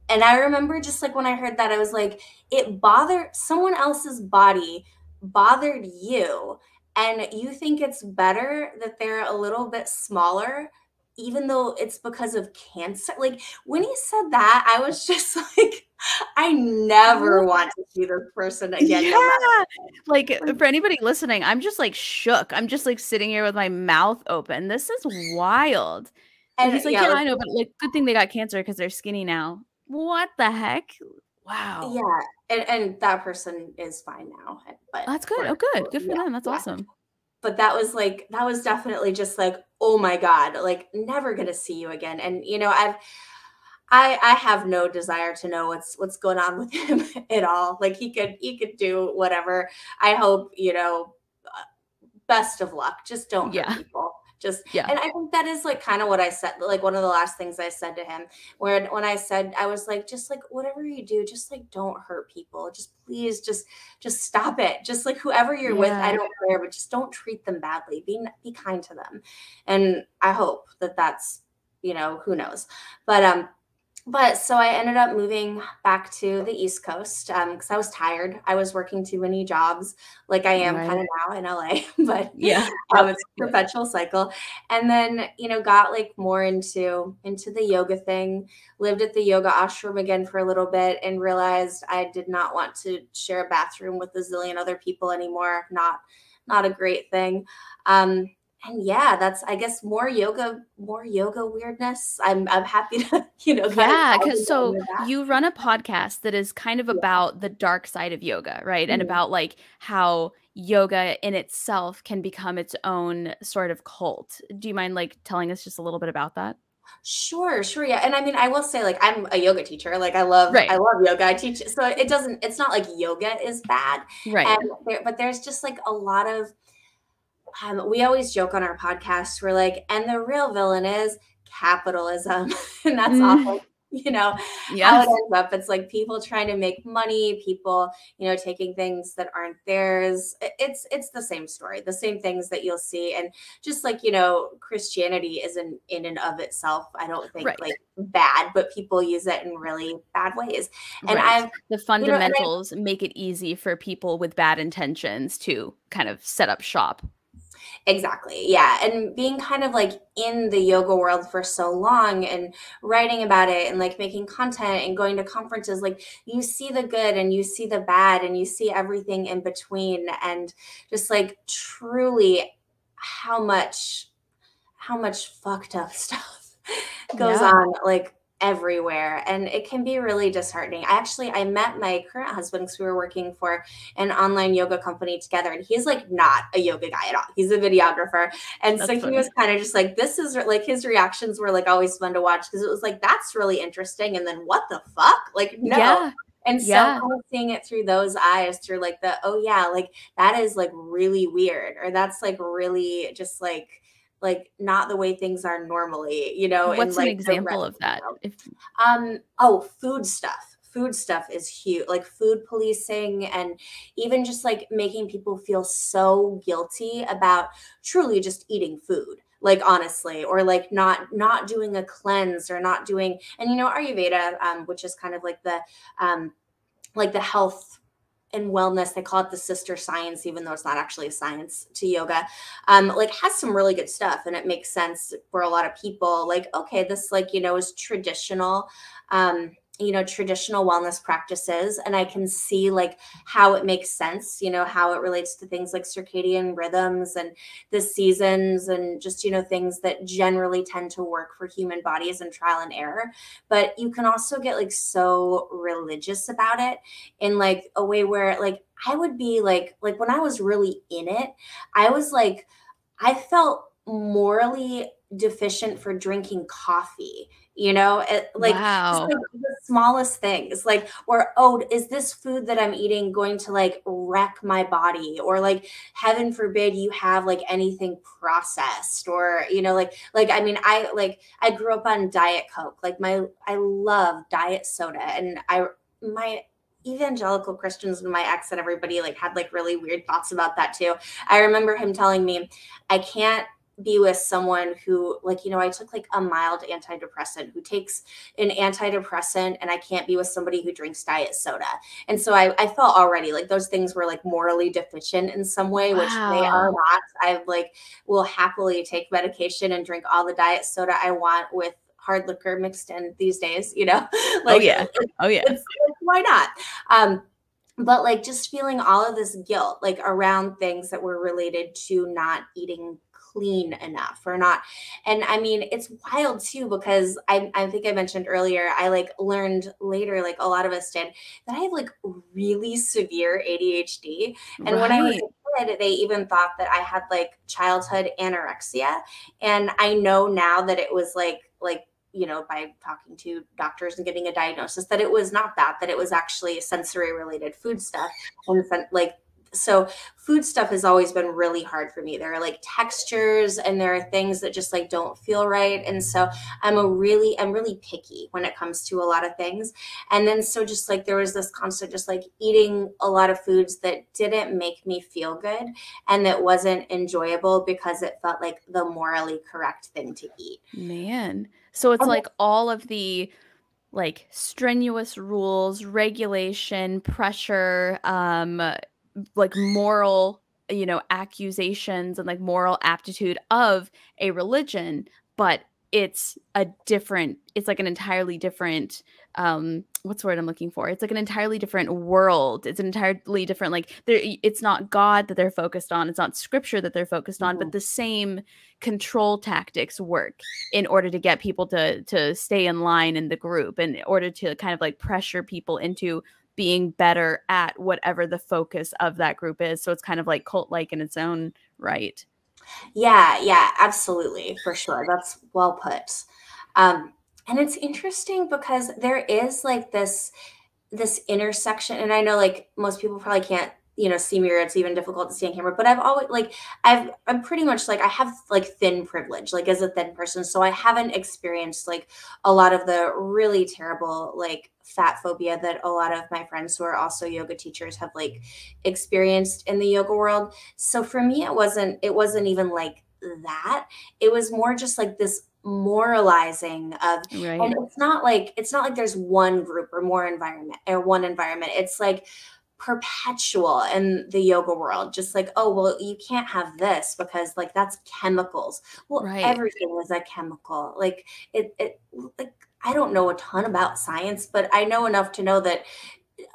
And I remember just like when I heard that, I was like, it bothered someone else's body, bothered you. And you think it's better that they're a little bit smaller, even though it's because of cancer. Like when he said that, I was just like, I never want to see this person again. Yeah. Like for anybody listening, I'm just like shook. I'm just like sitting here with my mouth open. This is wild. And he's like, yeah, I know, but like good thing they got cancer because they're skinny now. What the heck? Wow. Yeah. And that person is fine now. But that's good. Oh, good. Good for them. That's awesome. But that was definitely just like, oh my God, like never gonna see you again. And you know, I have no desire to know what's going on with him at all. Like he could do whatever. I hope, you know, best of luck. Just don't hurt people. And I think that is like kind of what I said, like one of the last things I said to him, when I said, I was like, just like whatever you do, just like don't hurt people. Just please, just stop it. Just like whoever you're with, I don't care, but just don't treat them badly. Be kind to them. And I hope that that's, you know, who knows. But so I ended up moving back to the East Coast because I was tired. I was working too many jobs, like I am kind of now in LA, but it's a perpetual cycle. And then, you know, got like more into the yoga thing, lived at the yoga ashram again for a little bit and realized I did not want to share a bathroom with a zillion other people anymore. Not a great thing. And yeah, that's, I guess, more yoga weirdness. I'm happy to, you know, because so you run a podcast that is kind of about the dark side of yoga, right? And about like how yoga in itself can become its own sort of cult. Do you mind like telling us just a little bit about that? Sure. Yeah. And I mean, I will say like, I'm a yoga teacher. Like I love yoga. I teach. So it's not like yoga is bad. Right. But there's just like a lot of, we always joke on our podcast. We're like, and the real villain is capitalism. And that's awful. You know, how it ends up. It's like people trying to make money, people, you know, taking things that aren't theirs. It's the same story, the same things that you'll see. And just like, you know, Christianity isn't in and of itself, I don't think like bad, but people use it in really bad ways. And the fundamentals make it easy for people with bad intentions to kind of set up shop. Exactly. Yeah. And being kind of like in the yoga world for so long and writing about it and like making content and going to conferences, like you see the good and you see the bad and you see everything in between, and just like truly how much fucked up stuff goes on like everywhere. And it can be really disheartening. I met my current husband because we were working for an online yoga company together, and he's like not a yoga guy at all. He's a videographer. And so he was kind of just like, this is like, his reactions were like always fun to watch because it was like, that's really interesting. And then what the fuck? Like, no. And so kind of seeing it through those eyes, through like the, oh yeah, like that is like really weird, or that's like really just like not the way things are normally, you know. What's an example of that? Food stuff. Food stuff is huge, like food policing, and even just like making people feel so guilty about truly just eating food, like honestly, or like not doing a cleanse or not doing, and you know, Ayurveda, which is kind of like the health and wellness, they call it the sister science, even though it's not actually a science to yoga, like has some really good stuff. And it makes sense for a lot of people. Like, okay, this like, is traditional, traditional wellness practices. And I can see like how it makes sense, how it relates to things like circadian rhythms and the seasons and just, things that generally tend to work for human bodies and trial and error. But you can also get like so religious about it in like a way where like I would be like when I was really in it, I was like, I felt morally deficient for drinking coffee, like just Wow. like the smallest things, like, or, oh, is this food that I'm eating going to like wreck my body? Or like, heaven forbid you have like anything processed, or, I mean, I grew up on Diet Coke. Like I love diet soda. And my evangelical Christians and my ex and everybody like had like really weird thoughts about that too. I remember him telling me, I can't be with someone who like, I took like a mild antidepressant, who takes an antidepressant, and I can't be with somebody who drinks diet soda. And so I felt already like those things were like morally deficient in some way, which they are Wow. not. I like will happily take medication and drink all the diet soda I want with hard liquor mixed in these days, Oh like yeah. Oh yeah. it's like, why not? But like just feeling all of this guilt like around things that were related to not eating clean enough or not. And I mean, it's wild too, because I think I mentioned earlier, I like learned later, like a lot of us did, that I have like really severe ADHD. And when I was Right. a kid, they even thought that I had like childhood anorexia. And I know now that it was like by talking to doctors and getting a diagnosis, that it was not that it was actually sensory related food stuff. And like, so food stuff has always been really hard for me. There are like textures and there are things that just like don't feel right. And so I'm really picky when it comes to a lot of things. And then so just like there was this constant just like eating a lot of foods that didn't make me feel good and that wasn't enjoyable because it felt like the morally correct thing to eat. Man. So it's And like all of the like strenuous rules, regulation, pressure, like moral, accusations and like moral aptitude of a religion, but it's like an entirely different, what's the word I'm looking for? It's like an entirely different world. It's an entirely different, like it's not God that they're focused on. It's not scripture that they're focused on, but Mhm. the same control tactics work in order to get people to stay in line in the group, in order to kind of like pressure people into being better at whatever the focus of that group is. So it's kind of like cult like in its own right. Yeah, absolutely, for sure. That's well put. And it's interesting because there is like this intersection, and I know like most people probably can't see me, or it's even difficult to see on camera, but I've always like I'm pretty much like I have like thin privilege, like as a thin person, so I haven't experienced like a lot of the really terrible like fat phobia that a lot of my friends who are also yoga teachers have like experienced in the yoga world. So for me it wasn't even like that. It was more just like this moralizing of, and Right. it's not like there's one group or more environment or one environment. It's like perpetual in the yoga world, just like, oh well, you can't have this because like that's chemicals. Well, Right. everything is a chemical. Like it like I don't know a ton about science, but I know enough to know that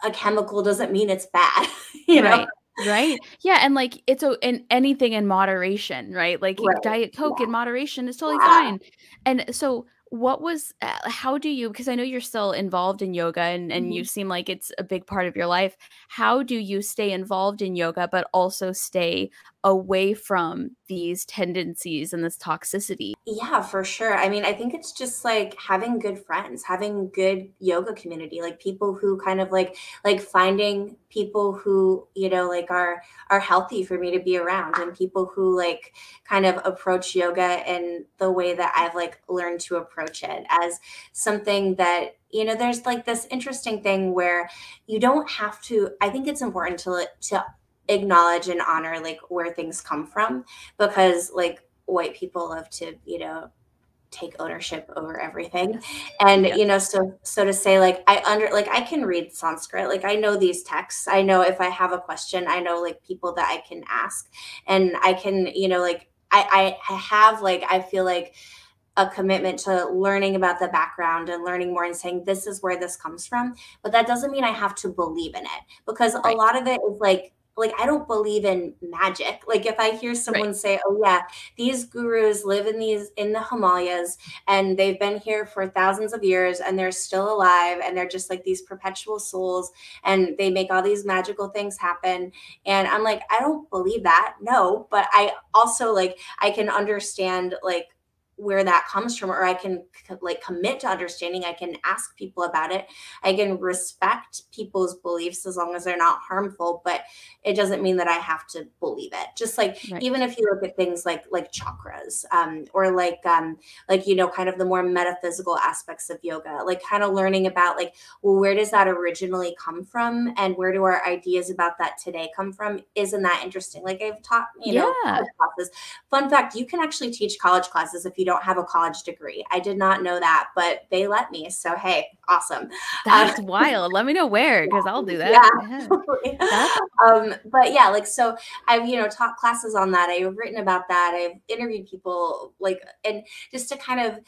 a chemical doesn't mean it's bad. you know Right. Right. Yeah, and like and anything in moderation, right? Like right. Diet Coke in moderation is totally Yeah. fine. And so what was how do you, because I know you're still involved in yoga and you Mhm. seem like it's a big part of your life. How do you stay involved in yoga but also stay away from these tendencies and this toxicity? Yeah, for sure. I mean, I think it's just like having good friends, having good yoga community, like people who kind of like finding people who, like are healthy for me to be around, and people who like kind of approach yoga in the way that I've like learned to approach it, as something that, there's like this interesting thing where you don't have to. I think it's important to acknowledge and honor like where things come from, because like white people love to, take ownership over everything. And, Yes. you know, so to say, like, I can read Sanskrit, like I know these texts. I know if I have a question, I know like people that I can ask, and I can, you know, like I have like, I feel like a commitment to learning about the background and learning more and saying this is where this comes from. But that doesn't mean I have to believe in it, because a Right. lot of it is like I don't believe in magic. Like if I hear Right. someone say, "Oh yeah, these gurus live in the Himalayas and they've been here for thousands of years and they're still alive and they're just like these perpetual souls and they make all these magical things happen." And I'm like, I don't believe that. No, but I also like I can understand like where that comes from, or I can like commit to understanding. I can ask people about it. I can respect people's beliefs as long as they're not harmful, but it doesn't mean that I have to believe it. Just like Right. even if you look at things like chakras, or like you know, kind of the more metaphysical aspects of yoga, like kind of learning about like, well, where does that originally come from, and where do our ideas about that today come from? Isn't that interesting? Like I've taught, you know, Yeah. college classes. Fun fact, you can actually teach college classes if you don't have a college degree. I did not know that, but they let me. So, hey, awesome. Uh, That's wild. Let me know where, because I'll do that. yeah. Yeah. That's But yeah, like, so I've, you know, taught classes on that. I've written about that. I've interviewed people like, and just to kind of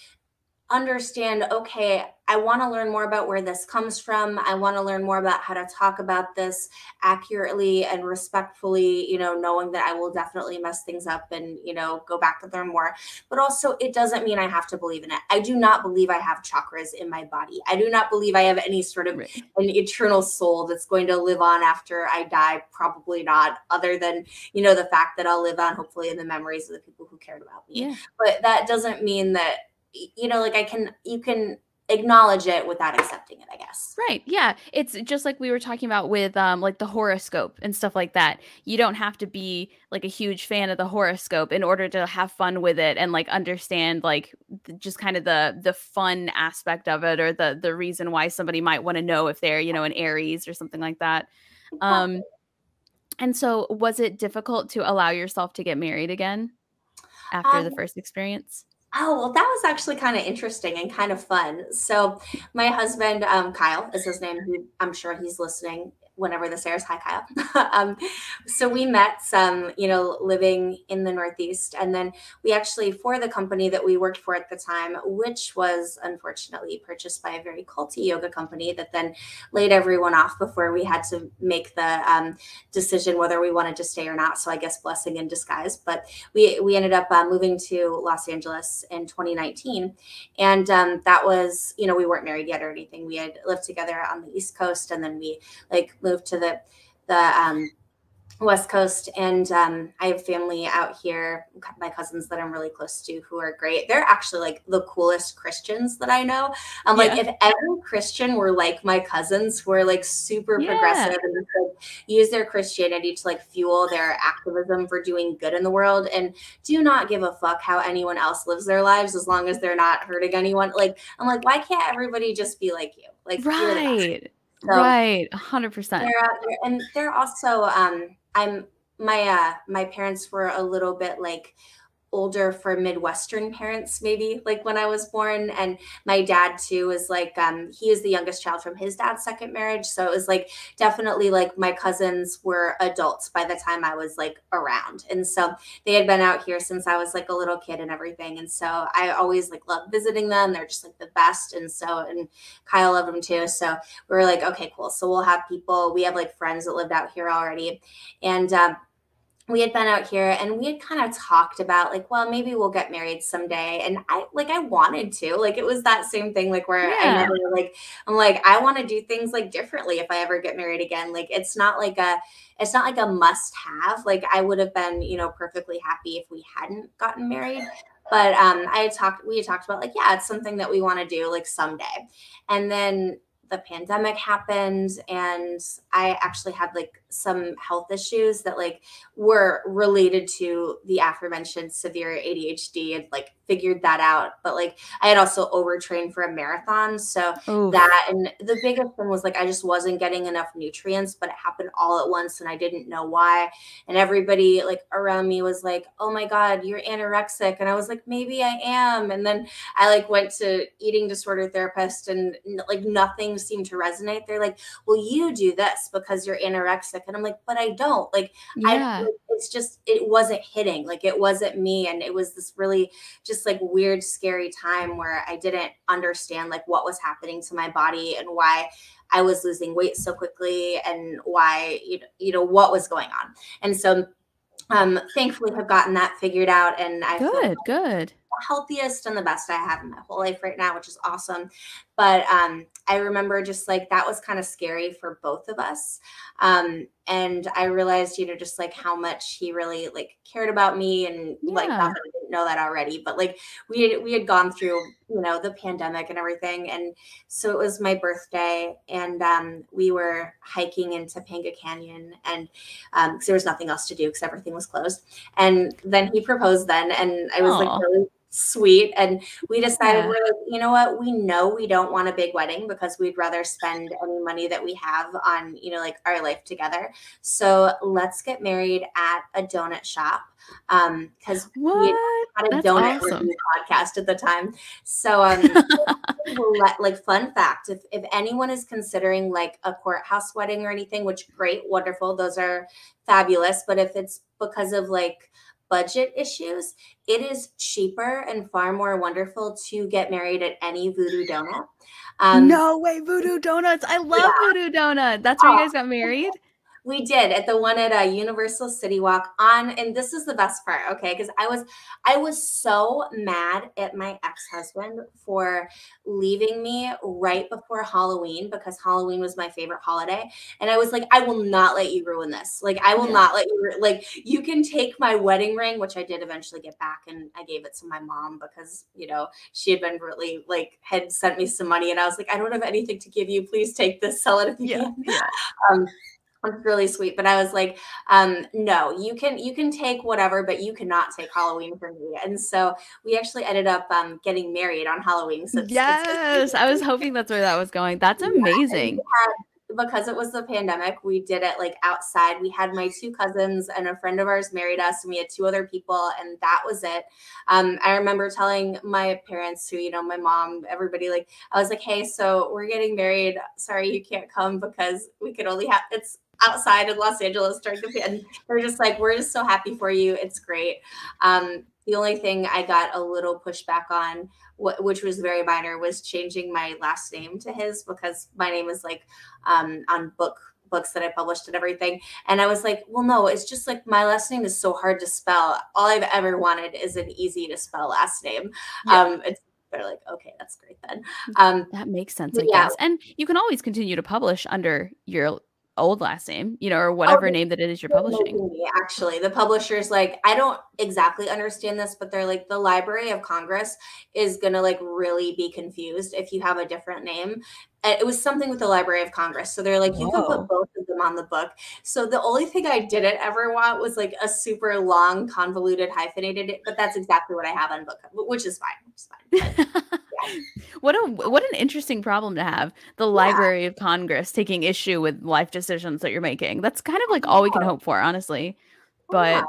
understand, okay, I want to learn more about where this comes from. I want to learn more about how to talk about this accurately and respectfully, you know, knowing that I will definitely mess things up and, you know, go back to learn more. But also, it doesn't mean I have to believe in it. I do not believe I have chakras in my body. I do not believe I have any sort of right. an eternal soul that's going to live on after I die. Probably not, other than, you know, the fact that I'll live on hopefully in the memories of the people who cared about me. Yeah. But that doesn't mean that, you know, like you can acknowledge it without accepting it, I guess. Right. Yeah. It's just like we were talking about with like the horoscope and stuff like that. You don't have to be like a huge fan of the horoscope in order to have fun with it and like understand like just kind of the fun aspect of it, or the reason why somebody might want to know if they're, you know, an Aries or something like that. Exactly. Um and so was it difficult to allow yourself to get married again after the Um, first experience? Oh, well, that was actually kind of interesting and kind of fun. So, my husband, Kyle is his name. I'm sure he's listening whenever this airs. Hi, Kyle. So we met some, you know, living in the Northeast. And then we actually, for the company that we worked for at the time, which was unfortunately purchased by a very culty yoga company that then laid everyone off before we had to make the decision whether we wanted to stay or not. So I guess blessing in disguise. But we ended up moving to Los Angeles in 2019, and that was, you know, we weren't married yet or anything. We had lived together on the East Coast, and then we like moved to the West Coast, and I have family out here, my cousins that I'm really close to who are great. They're actually like the coolest Christians that I know. I'm like, Yeah. if every Christian were like my cousins, who are like super Yeah. progressive and just, like, use their Christianity to like fuel their activism for doing good in the world and do not give a fuck how anyone else lives their lives as long as they're not hurting anyone. Like, I'm like, why can't everybody just be like you? Like, you're the best. Right. So Right. 100%. they're out there, and they're also I'm my parents were a little bit like older for Midwestern parents, maybe like when I was born. And my dad too is like, he is the youngest child from his dad's second marriage. So it was like definitely like my cousins were adults by the time I was like around. And so they had been out here since I was like a little kid and everything. And so I always like loved visiting them. They're just like the best. And so, and Kyle loved them too. So we were like, okay, cool. So we'll have people, we have like friends that lived out here already. And we had been out here and we had kind of talked about like, well, maybe we'll get married someday. And I wanted to, like, it was that same thing, like where I Yeah. never like, I'm like, I want to do things like differently if I ever get married again. Like, it's not like a must have. Like I would have been, you know, perfectly happy if we hadn't gotten married. But we had talked about like, yeah, it's something that we want to do like someday. And then the pandemic happened and I actually had like some health issues that like were related to the aforementioned severe ADHD, and like figured that out. But like I had also overtrained for a marathon. So Oof. that, and the biggest thing was like I just wasn't getting enough nutrients, but it happened all at once and I didn't know why. And everybody like around me was like, oh my God, you're anorexic. And I was like, maybe I am. And then I like went to eating disorder therapist and like nothing seemed to resonate. They're like, well, you do this because you're anorexic. And I'm like, but I don't. Like, Yeah. it's just, it wasn't hitting. Like, it wasn't me. And it was this really just like weird, scary time where I didn't understand like what was happening to my body and why I was losing weight so quickly and why, you know, what was going on. And so thankfully have gotten that figured out. And I feel like Good. the healthiest and the best I have in my whole life right now, which is awesome. But I remember just like that was kind of scary for both of us. And I realized, you know, just like how much he really like cared about me and like not that I didn't know that already, but like we had gone through, you know, the pandemic and everything. And so it was my birthday and we were hiking in Topanga Canyon and because there was nothing else to do because everything was closed. And then he proposed then and I was like really sweet. And we decided we're like, you know what, we know we don't want a big wedding because we'd rather spend any money that we have on, you know, like our life together. So let's get married at a donut shop. Because we had a donut review podcast at the time. So like fun fact, if anyone is considering like a courthouse wedding or anything, which great, wonderful, those are fabulous. But if it's because of like budget issues, it is cheaper and far more wonderful to get married at any Voodoo Donut. No way, Voodoo Donuts. I love Voodoo Donut. That's where you guys got married? We did at the one at Universal City Walk on, and this is the best part, okay? Because I was so mad at my ex-husband for leaving me right before Halloween because Halloween was my favorite holiday, and I was like, I will not let you ruin this. Like, I will not let you like. You can take my wedding ring, which I did eventually get back, and I gave it to my mom because you know she had been really like had sent me some money, and I was like, I don't have anything to give you. Please take this, sell it if you can. It's really sweet, but I was like, no, you can take whatever, but you cannot take Halloween from me. And so we actually ended up getting married on Halloween. So I was hoping that's where that was going. That's amazing. Because it was the pandemic, we did it like outside. We had my two cousins and a friend of ours married us, and we had two other people, and that was it. I remember telling my parents, who, you know, my mom, everybody, like, I was like, hey, so we're getting married. Sorry, you can't come because we could only have it's outside in Los Angeles during the pandemic. They're just like, we're just so happy for you. It's great. The only thing I got a little pushback on, which was very minor, was changing my last name to his because my name is like on books that I published and everything. And I was like, well, no, it's just like my last name is so hard to spell. All I've ever wanted is an easy to spell last name. They're like, okay, that's great then. That makes sense, I guess. And you can always continue to publish under your old last name, you know, or whatever name that it is you're publishing. Actually, the publisher's like, I don't exactly understand this, but they're like, the Library of Congress is gonna like really be confused if you have a different name. It was something with the Library of Congress. So they're like, you can put both of them on the book. So the only thing I didn't ever want was like a super long, convoluted, hyphenated, but that's exactly what I have on book, which is fine. It's fine. But, what an interesting problem to have. The Library of Congress taking issue with life decisions that you're making. That's kind of like all we can hope for, honestly. But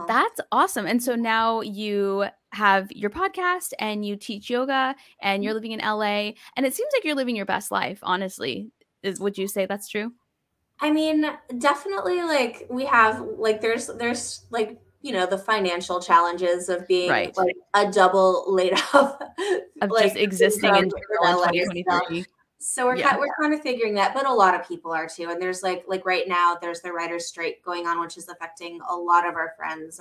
that's awesome. And so now you have your podcast and you teach yoga and you're living in LA, and it seems like you're living your best life, honestly. Would you say that's true? I mean, definitely like we have like there's like, you know, the financial challenges of being like a double laid off of like just existing in LA 2023. So we're kind of figuring that, but a lot of people are too. And there's like right now there's the writer's strike going on, which is affecting a lot of our friends.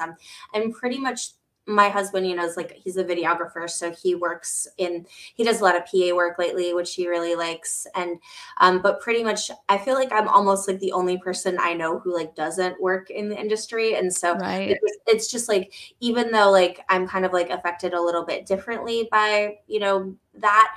And pretty much my husband, you know, is like, he's a videographer. So he does a lot of PA work lately, which he really likes. And, but pretty much I feel like I'm almost like the only person I know who like doesn't work in the industry. And so it's just like, even though like I'm kind of like affected a little bit differently by, you know, that,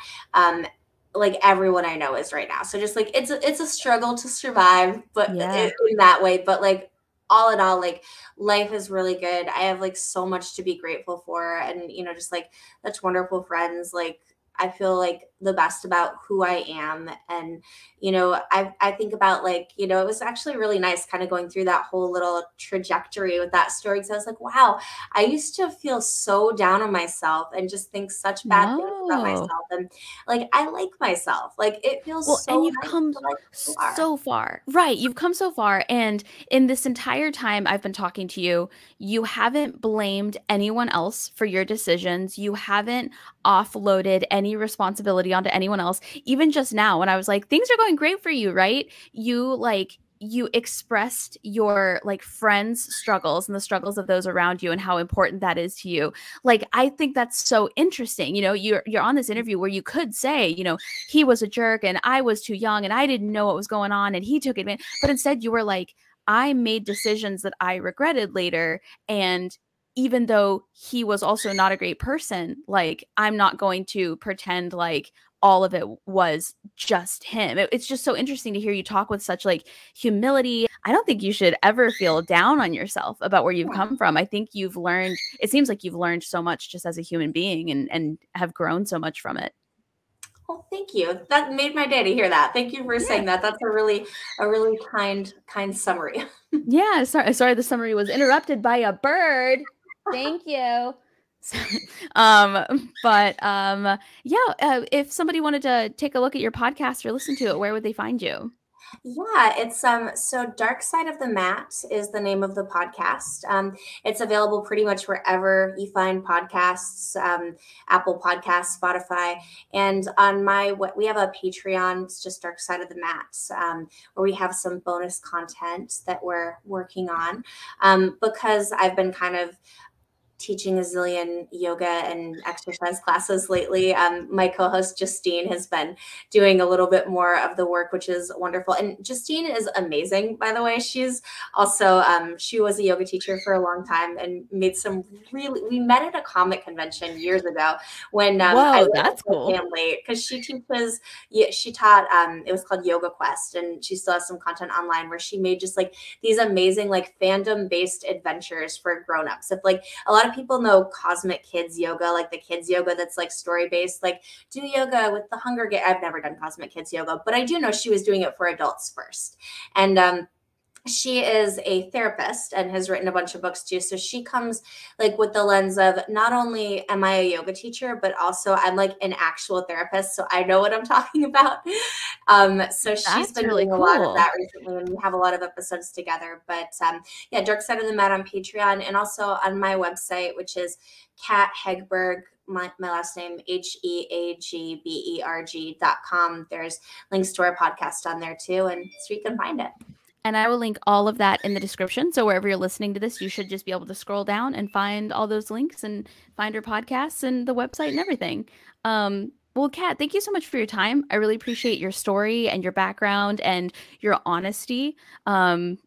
like everyone I know is right now. So just like, it's a struggle to survive, but in that way, but like, all in all, like life is really good. I have like so much to be grateful for, and you know, just like such wonderful friends. Like I feel like the best about who I am. And, you know, I think about like, you know, it was actually really nice kind of going through that whole little trajectory with that story. Cause I was like, wow, I used to feel so down on myself and just think such bad things about No. myself. And like, I like myself. Like, it feels Well, so and you've nice come to like who you are. so far. Right. You've come so far. And in this entire time I've been talking to you, you haven't blamed anyone else for your decisions. You haven't offloaded any responsibility onto anyone else. Even just now, when I was like, things are going great for you, right? You expressed your like friends' struggles and the struggles of those around you and how important that is to you. Like, I think that's so interesting. You know, you're on this interview where you could say, you know, he was a jerk and I was too young and I didn't know what was going on and he took advantage. But instead you were like, I made decisions that I regretted later. And even though he was also not a great person, like, I'm not going to pretend like all of it was just him. It's just so interesting to hear you talk with such like humility. I don't think you should ever feel down on yourself about where you've Yeah. come from. I think you've learned, it seems like you've learned so much just as a human being and have grown so much from it. Well, thank you. That made my day to hear that. Thank you for Yeah. saying that. That's a really kind summary. Yeah, sorry the summary was interrupted by a bird. Thank you. Yeah, if somebody wanted to take a look at your podcast or listen to it, where would they find you? Yeah, it's so Dark Side of the Mat is the name of the podcast. It's available pretty much wherever you find podcasts, Apple Podcasts, Spotify, and on we have a Patreon. It's just Dark Side of the Mat, where we have some bonus content that we're working on, because I've been kind of teaching a zillion yoga and exercise classes lately. My co-host Justine has been doing a little bit more of the work, which is wonderful. And Justine is amazing, by the way. She's also she was a yoga teacher for a long time and made some really. We met at a comic convention years ago when I Whoa, went with that's my cool. family because she teaches. Yeah, she taught. It was called Yoga Quest, and she still has some content online where she made just like these amazing like fandom based adventures for grown-ups. If like a lot of people know Cosmic Kids Yoga, like the kids yoga that's like story based, like do yoga with the Hunger Games. I've never done Cosmic Kids Yoga, but I do know she was doing it for adults first. And she is a therapist and has written a bunch of books too. So she comes like with the lens of not only am I a yoga teacher, but also I'm like an actual therapist. So I know what I'm talking about. So she's That's been really doing a lot of cool. that recently and we have a lot of episodes together. But yeah, Dark Side of the Mat on Patreon and also on my website, which is Kat Heagberg, my last name, HEAGBERG.com. There's links to our podcast on there too. And so you can find it. And I will link all of that in the description. So wherever you're listening to this, you should just be able to scroll down and find all those links and find her podcasts and the website and everything. Well, Kat, thank you so much for your time. I really appreciate your story and your background and your honesty. It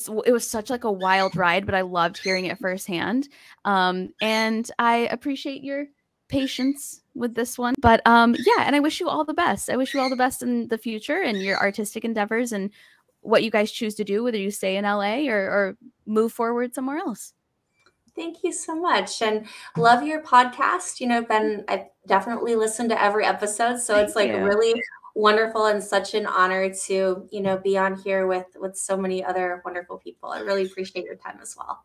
was such like a wild ride, but I loved hearing it firsthand. And I appreciate your patience with this one. But yeah, and I wish you all the best. I wish you all the best in the future and your artistic endeavors and what you guys choose to do, whether you stay in LA or move forward somewhere else. Thank you so much and love your podcast. You know, I definitely listen to every episode. So it's Thank like you. really wonderful and such an honor to, you know, be on here with so many other wonderful people. I really appreciate your time as well.